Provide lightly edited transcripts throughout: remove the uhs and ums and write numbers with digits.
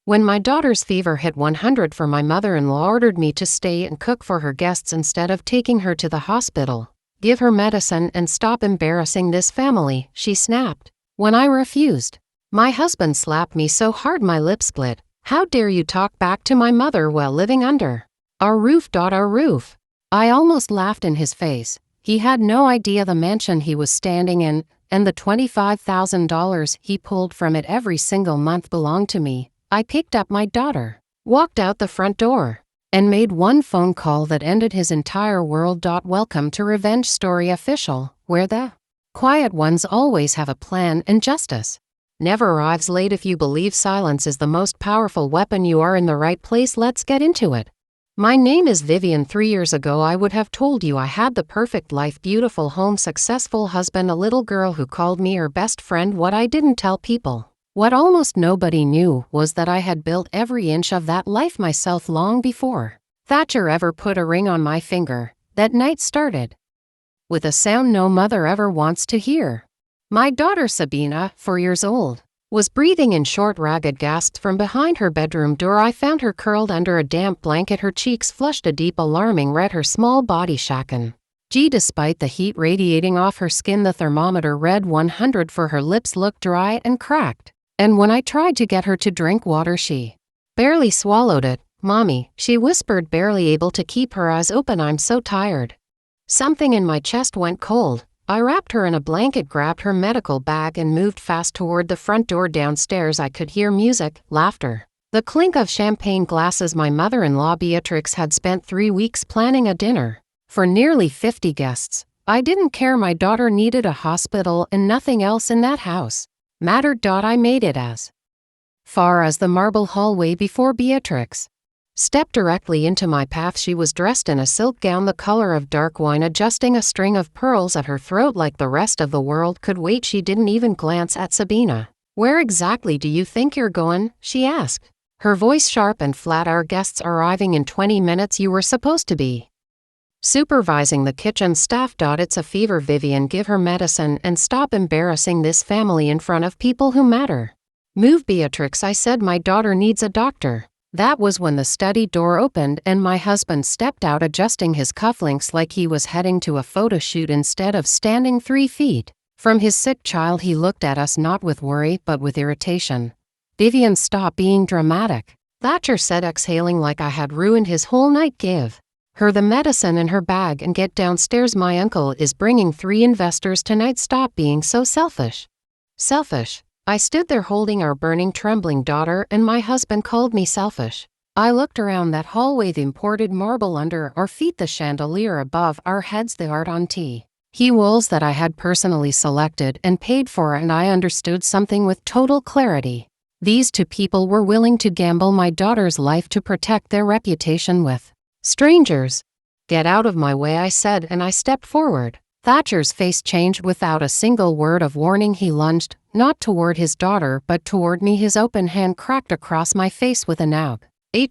When my daughter's fever hit 100, for my mother-in-law ordered me to stay and cook for her guests instead of taking her to the hospital. Give her medicine and stop embarrassing this family, she snapped. When I refused, my husband slapped me so hard my lip split. How dare you talk back to my mother while living under our roof? Our roof. I almost laughed in his face. He had no idea the mansion he was standing in, and the $25,000 he pulled from it every single month belonged to me. I picked up my daughter, walked out the front door, and made one phone call that ended his entire world. Welcome to Revenge Story Official, where the quiet ones always have a plan and justice never arrives late. If you believe silence is the most powerful weapon, you are in the right place. Let's get into it. My name is Vivian. 3 years ago I would have told you I had the perfect life, beautiful home, successful husband, a little girl who called me her best friend. What I didn't tell people, what almost nobody knew, was that I had built every inch of that life myself long before Thatcher ever put a ring on my finger. That night started with a sound no mother ever wants to hear. My daughter Sabina, 4 years old, was breathing in short, ragged gasps from behind her bedroom door. I found her curled under a damp blanket, her cheeks flushed a deep, alarming red, her small body shaken. Despite the heat radiating off her skin, the thermometer read 100 for her lips looked dry and cracked. And when I tried to get her to drink water, she barely swallowed it. Mommy, she whispered, barely able to keep her eyes open. I'm so tired. Something in my chest went cold. I wrapped her in a blanket, grabbed her medical bag, and moved fast toward the front door. Downstairs I could hear music, laughter, the clink of champagne glasses. My mother-in-law Beatrix had spent 3 weeks planning a dinner for nearly 50 guests. I didn't care. My daughter needed a hospital, and nothing else in that house mattered. I made it as far as the marble hallway before Beatrix stepped directly into my path. She was dressed in a silk gown the color of dark wine, adjusting a string of pearls at her throat like the rest of the world could wait. She didn't even glance at Sabina. Where exactly do you think you're going? She asked, her voice sharp and flat. Our guests are arriving in 20 minutes. You were supposed to be supervising the kitchen staff. It's a fever, Vivian. Give her medicine and stop embarrassing this family in front of people who matter. Move, Beatrix, I said. My daughter needs a doctor. That was when the study door opened and my husband stepped out, adjusting his cufflinks like he was heading to a photo shoot instead of standing 3 feet from his sick child. He looked at us not with worry but with irritation. Vivian, stop being dramatic, Thatcher said, exhaling like I had ruined his whole night. Give her the medicine in her bag and get downstairs. My uncle is bringing 3 investors tonight. Stop being so selfish. Selfish? I stood there holding our burning, trembling daughter, and my husband called me selfish. I looked around that hallway, the imported marble under our feet, the chandelier above our heads, the art on TV walls that I had personally selected and paid for, and I understood something with total clarity. These 2 people were willing to gamble my daughter's life to protect their reputation with strangers. Get out of my way, I said, and I stepped forward. Thatcher's face changed. Without a single word of warning, he lunged, not toward his daughter but toward me. His open hand cracked across my face with an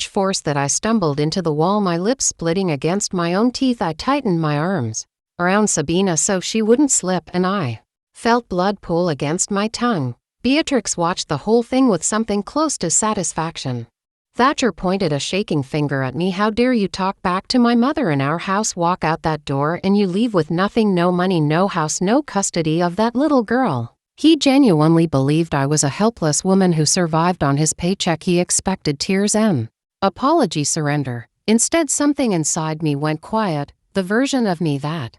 force that I stumbled into the wall, my lips splitting against my own teeth. I tightened my arms around Sabina so she wouldn't slip, and I felt blood pool against my tongue. Beatrix watched the whole thing with something close to satisfaction. Thatcher pointed a shaking finger at me. How dare you talk back to my mother in our house? Walk out that door and you leave with nothing, no money, no house, no custody of that little girl. He genuinely believed I was a helpless woman who survived on his paycheck. He expected tears and apology, surrender. Instead, something inside me went quiet. The version of me that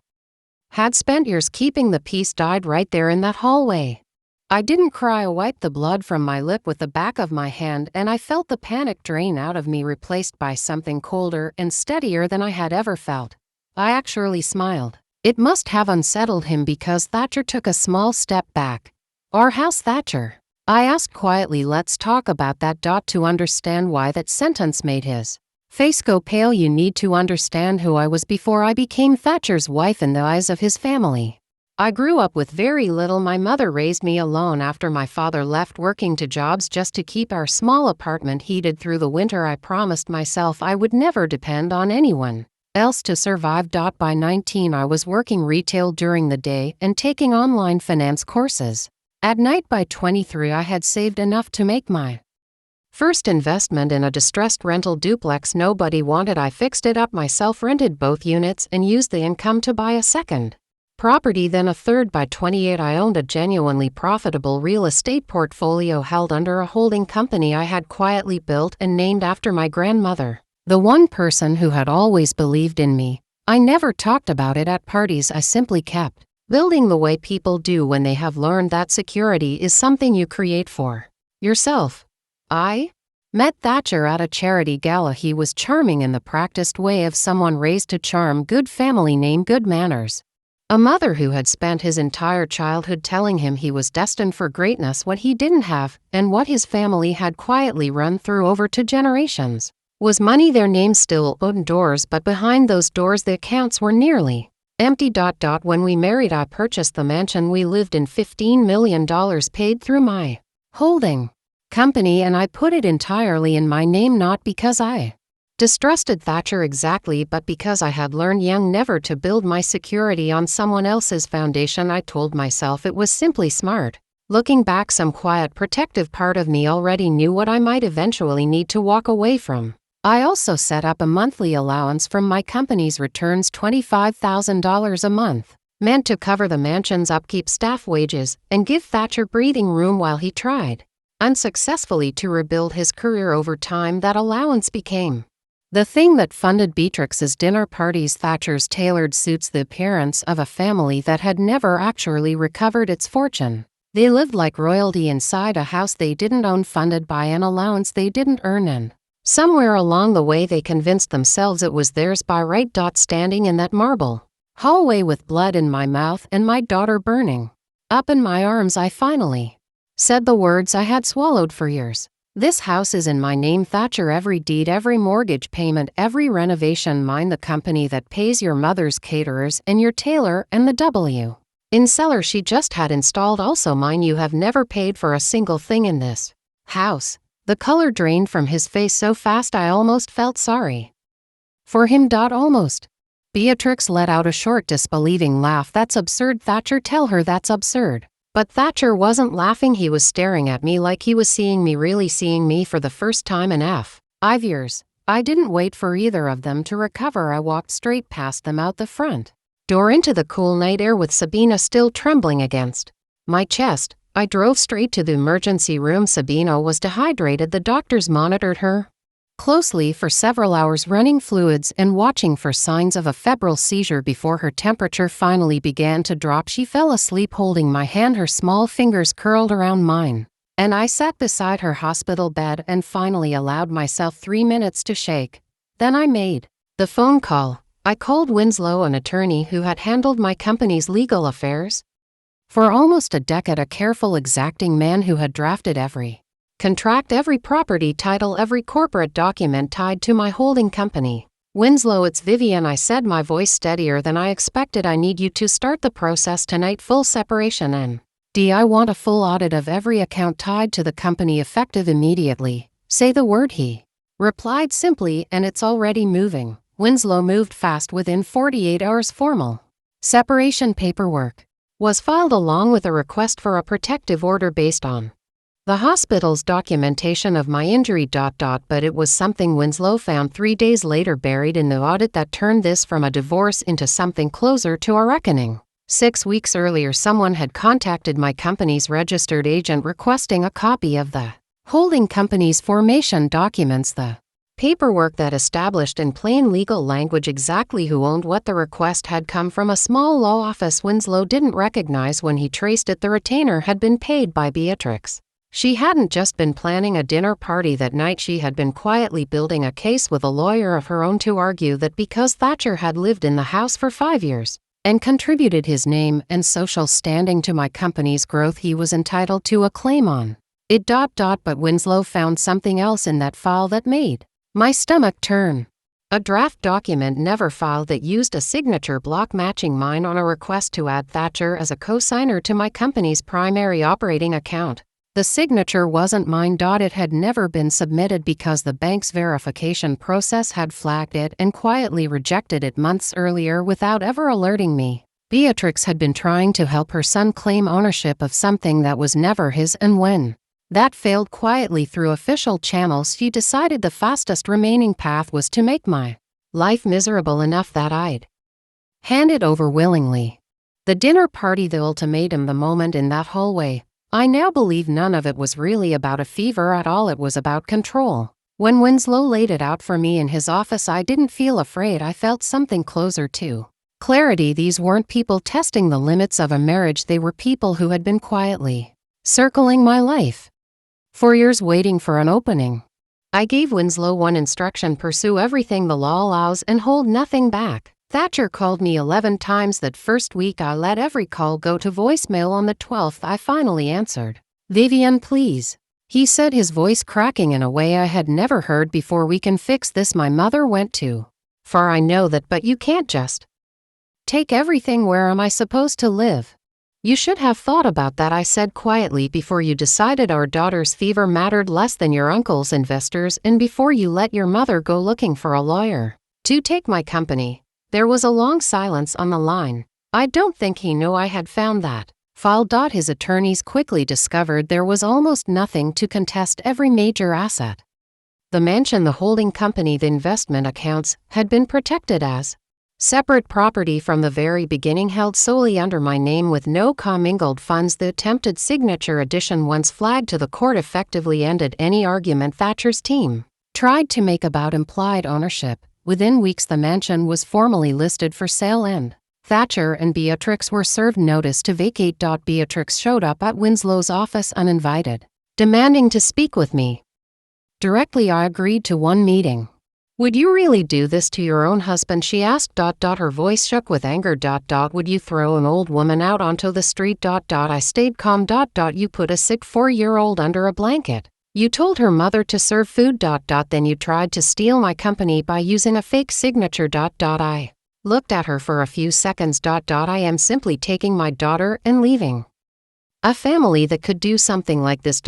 had spent years keeping the peace died right there in that hallway. I didn't cry. I wiped the blood from my lip with the back of my hand, and I felt the panic drain out of me, replaced by something colder and steadier than I had ever felt. I actually smiled. It must have unsettled him because Thatcher took a small step back. Our house, Thatcher? I asked quietly. Let's talk about that. To understand why that sentence made his face go pale, you need to understand who I was before I became Thatcher's wife in the eyes of his family. I grew up with very little. My mother raised me alone after my father left, working 2 jobs just to keep our small apartment heated through the winter. I promised myself I would never depend on anyone else to survive. By 19, I was working retail during the day and taking online finance courses at night. By 23, I had saved enough to make my First investment in a distressed rental duplex nobody wanted. I fixed it up myself, rented both units, and used the income to buy a second property, then a third. By 28, I owned a genuinely profitable real estate portfolio held under a holding company I had quietly built and named after my grandmother, the one person who had always believed in me. I never talked about it at parties. I simply kept building the way people do when they have learned that security is something you create for yourself. I met Thatcher at a charity gala. He was charming in the practiced way of someone raised to charm. Good family name, good manners. A mother who had spent his entire childhood telling him he was destined for greatness. What he didn't have, and what his family had quietly run through over 2 generations, was money. Their names still opened doors, but behind those doors the accounts were nearly empty. When we married, I purchased the mansion we lived in, $15 million paid through my holding company, and I put it entirely in my name, not because I distrusted Thatcher exactly, but because I had learned young never to build my security on someone else's foundation. I told myself it was simply smart. Looking back, some quiet protective part of me already knew what I might eventually need to walk away from. I also set up a monthly allowance from my company's returns, $25,000 a month, meant to cover the mansion's upkeep, staff wages, and give Thatcher breathing room while he tried unsuccessfully to rebuild his career. Over time, that allowance became the thing that funded Beatrix's dinner parties, Thatcher's tailored suits, the appearance of a family that had never actually recovered its fortune. They lived like royalty inside a house they didn't own, funded by an allowance they didn't earn, and somewhere along the way they convinced themselves it was theirs by right. Standing in that marble hallway with blood in my mouth and my daughter burning up in my arms, I finally said the words I had swallowed for years. This house is in my name, Thatcher. Every deed, every mortgage payment, every renovation, mine. The company that pays your mother's caterers and your tailor and the W in cellar she just had installed, also mine. You have never paid for a single thing in this house. The color drained from his face so fast I almost felt sorry for him. Almost. Beatrix let out a short, disbelieving laugh. That's absurd, Thatcher. Tell her that's absurd. But Thatcher wasn't laughing. He was staring at me like he was seeing me, really seeing me for the first time in 5 years. I didn't wait for either of them to recover. I walked straight past them out the front door into the cool night air with Sabina still trembling against my chest. I drove straight to the emergency room. Sabina was dehydrated. The doctors monitored her closely for several hours, running fluids and watching for signs of a febrile seizure. Before her temperature finally began to drop, she fell asleep holding my hand, her small fingers curled around mine, and I sat beside her hospital bed and finally allowed myself 3 minutes to shake. Then I made the phone call. I called Winslow, an attorney who had handled my company's legal affairs for almost a decade, a careful, exacting man who had drafted every contract, every property title, every corporate document tied to my holding company. Winslow, it's Vivian, I said, my voice steadier than I expected. I need you to start the process tonight. Full separation and I want a full audit of every account tied to the company, effective immediately. Say the word, he replied simply, and it's already moving. Winslow moved fast. Within 48 hours, formal separation paperwork was filed along with a request for a protective order based on the hospital's documentation of my injury. But it was something Winslow found 3 days later buried in the audit that turned this from a divorce into something closer to a reckoning. 6 weeks earlier, someone had contacted my company's registered agent requesting a copy of the holding company's formation documents, the paperwork that established in plain legal language exactly who owned what. The request had come from a small law office Winslow didn't recognize when he traced it. The retainer had been paid by Beatrix. She hadn't just been planning a dinner party that night, she had been quietly building a case with a lawyer of her own to argue that because Thatcher had lived in the house for 5 years and contributed his name and social standing to my company's growth, he was entitled to a claim on it. But Winslow found something else in that file that made my stomach turn. A draft document never filed that used a signature block matching mine on a request to add Thatcher as a co-signer to my company's primary operating account. The signature wasn't mine. It had never been submitted because the bank's verification process had flagged it and quietly rejected it months earlier without ever alerting me. Beatrix had been trying to help her son claim ownership of something that was never his, and when That failed quietly through official channels. She decided the fastest remaining path was to make my life miserable enough that I'd hand it over willingly. The dinner party, the ultimatum, the moment in that hallway. I now believe none of it was really about a fever at all. It was about control. When Winslow laid it out for me in his office, I didn't feel afraid. I felt something closer to clarity. These weren't people testing the limits of a marriage. They were people who had been quietly circling my life for years, waiting for an opening. I gave Winslow one instruction: pursue everything the law allows and hold nothing back. Thatcher called me 11 times that first week. I let every call go to voicemail. On the 12th, I finally answered. "Vivian, please," he said, his voice cracking in a way I had never heard before. "We can fix this. My mother went too far, I know that, but you can't just take everything. Where am I supposed to live?" "You should have thought about that," I said quietly, "before you decided our daughter's fever mattered less than your uncle's investors, and before you let your mother go looking for a lawyer to take my company." There was a long silence on the line. I don't think he knew I had found that file. His attorneys quickly discovered there was almost nothing to contest. Every major asset, the mansion, the holding company, the investment accounts, had been protected as separate property from the very beginning, held solely under my name with no commingled funds. The attempted signature addition, once flagged to the court, effectively ended any argument Thatcher's team tried to make about implied ownership. Within weeks, the mansion was formally listed for sale, and Thatcher and Beatrix were served notice to vacate. Beatrix showed up at Winslow's office uninvited, demanding to speak with me directly. I agreed to one meeting. "Would you really do this to your own husband?" she asked. Her voice shook with anger. "Would you throw an old woman out onto the street?" I stayed calm. "You put a sick 4-year-old under a blanket. You told her mother to serve food. Then you tried to steal my company by using a fake signature. I looked at her for a few seconds. I am simply taking my daughter and leaving a family that could do something like this.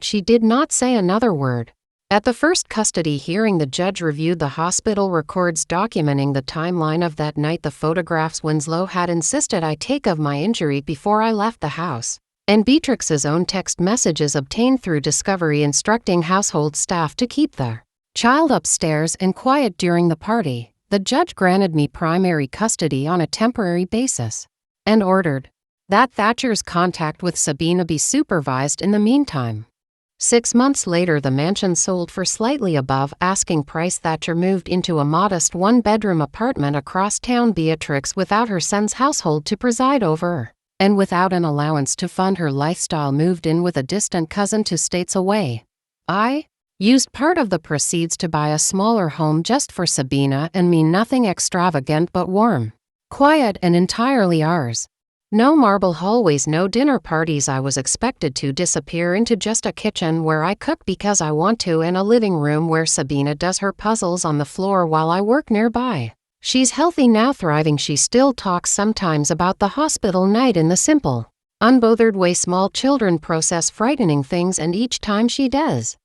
She did not say another word. At the first custody hearing, the judge reviewed the hospital records documenting the timeline of that night, the photographs Winslow had insisted I take of my injury before I left the house, and Beatrix's own text messages obtained through discovery instructing household staff to keep the child upstairs and quiet during the party. The judge granted me primary custody on a temporary basis and ordered that Thatcher's contact with Sabina be supervised in the meantime. 6 months later, the mansion sold for slightly above asking price. Thatcher moved into a modest 1-bedroom apartment across town. Beatrix, without her son's household to preside over and without an allowance to fund her lifestyle, moved in with a distant cousin 2 states away. I used part of the proceeds to buy a smaller home just for Sabina and me, nothing extravagant but warm, quiet, and entirely ours. No marble hallways, no dinner parties. I was expected to disappear into just a kitchen where I cook because I want to, and a living room where Sabina does her puzzles on the floor while I work nearby. She's healthy now, thriving. She still talks sometimes about the hospital night in the simple, unbothered way small children process frightening things, and each time she does,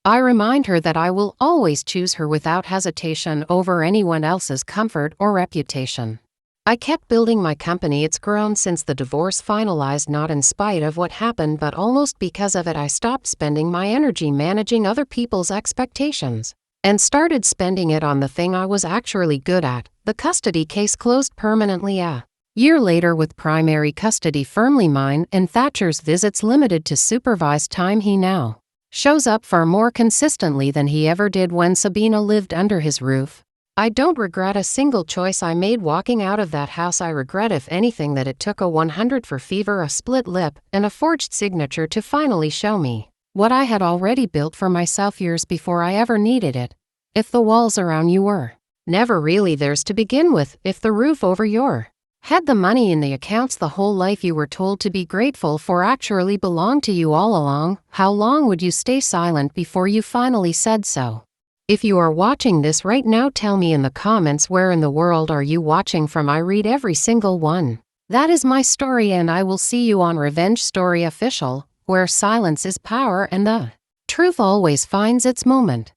I remind her that I will always choose her without hesitation over anyone else's comfort or reputation. I kept building my company. It's grown since the divorce finalized, not in spite of what happened, but almost because of it. I stopped spending my energy managing other people's expectations and started spending it on the thing I was actually good at. The custody case closed permanently a year later with primary custody firmly mine and Thatcher's visits limited to supervised time. He now shows up far more consistently than he ever did when Sabina lived under his roof. I don't regret a single choice I made walking out of that house. I regret, if anything, that it took a 100 for fever, a split lip, and a forged signature to finally show me what I had already built for myself years before I ever needed it. If the walls around you were never really theirs to begin with, if the roof over your head, the money in the accounts, the whole life you were told to be grateful for actually belonged to you all along, how long would you stay silent before you finally said so? If you are watching this right now, tell me in the comments, where in the world are you watching from? I read every single one. That is my story, and I will see you on Revenge Story Official, where silence is power and the truth always finds its moment.